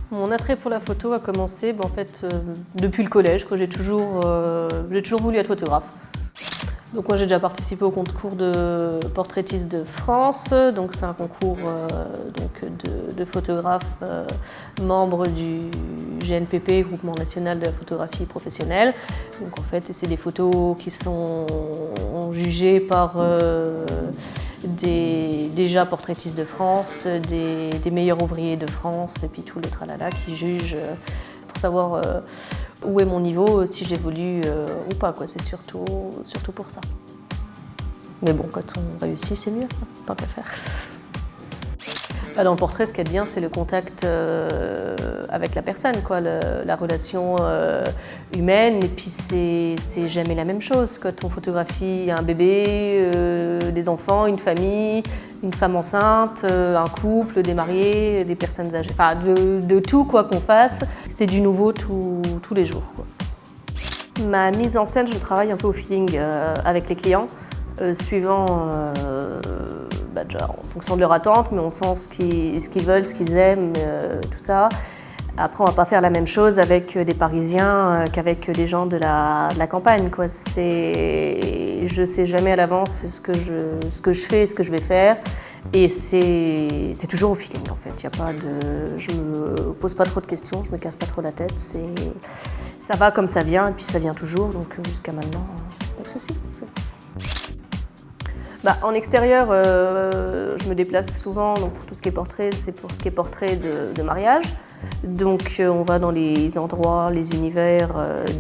Mon attrait pour la photo a commencé depuis le collège. J'ai toujours voulu être photographe. Donc moi j'ai déjà participé au concours de portraitiste de France. Donc c'est un concours de photographes membres du GNPP, Groupement National de la Photographie Professionnelle. Donc en fait c'est des photos qui sont jugées par des déjà portraitistes de France, des meilleurs ouvriers de France et puis tout le tralala qui jugent pour savoir où est mon niveau, si j'évolue ou pas. C'est surtout pour ça. Mais bon, quand on réussit, c'est mieux, tant qu'à faire. Dans le portrait, ce qui est bien, c'est le contact avec la personne, la relation humaine. Et puis, c'est jamais la même chose. Quand on photographie un bébé, des enfants, une famille, une femme enceinte, un couple, des mariés, des personnes âgées, enfin de tout qu'on fasse, c'est du nouveau tous les jours. Ma mise en scène, je travaille un peu au feeling avec les clients, suivant déjà en fonction de leur attente, mais on sent ce qu'ils veulent, ce qu'ils aiment, tout ça. Après, on ne va pas faire la même chose avec des Parisiens qu'avec des gens de la campagne. Je ne sais jamais à l'avance ce que je fais et ce que je vais faire. Et c'est toujours au feeling en fait. Je ne me pose pas trop de questions, je ne me casse pas trop la tête. Ça va comme ça vient et puis ça vient toujours. Donc jusqu'à maintenant, pas de souci. En extérieur, je me déplace souvent pour tout ce qui est portrait, c'est pour ce qui est portrait de mariage. Donc on va dans les endroits, les univers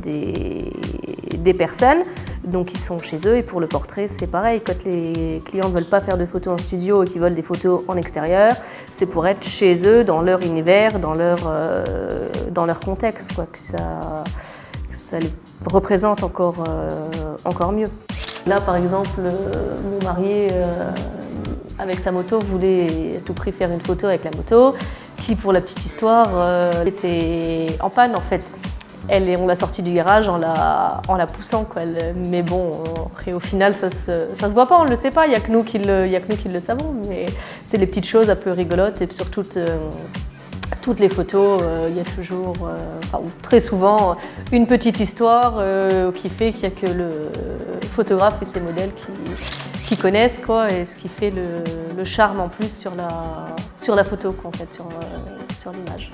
des personnes, donc ils sont chez eux. Et pour le portrait, c'est pareil, quand les clients ne veulent pas faire de photos en studio et qu'ils veulent des photos en extérieur, c'est pour être chez eux, dans leur univers, dans leur contexte, que ça les représente encore mieux. Là, par exemple, mon marié, avec sa moto, voulait à tout prix faire une photo avec la moto, qui, pour la petite histoire, était en panne, en fait. On l'a sortie du garage en la poussant, mais bon, après, au final, ça se voit pas, on ne le sait pas, il n'y a que nous qui le savons. Mais c'est les petites choses un peu rigolotes, et puis surtout, toutes les photos, il y a toujours, ou très souvent, une petite histoire qui fait qu'il n'y a que le photographe et ses modèles qui connaissent, et ce qui fait le charme en plus sur la photo, sur l'image.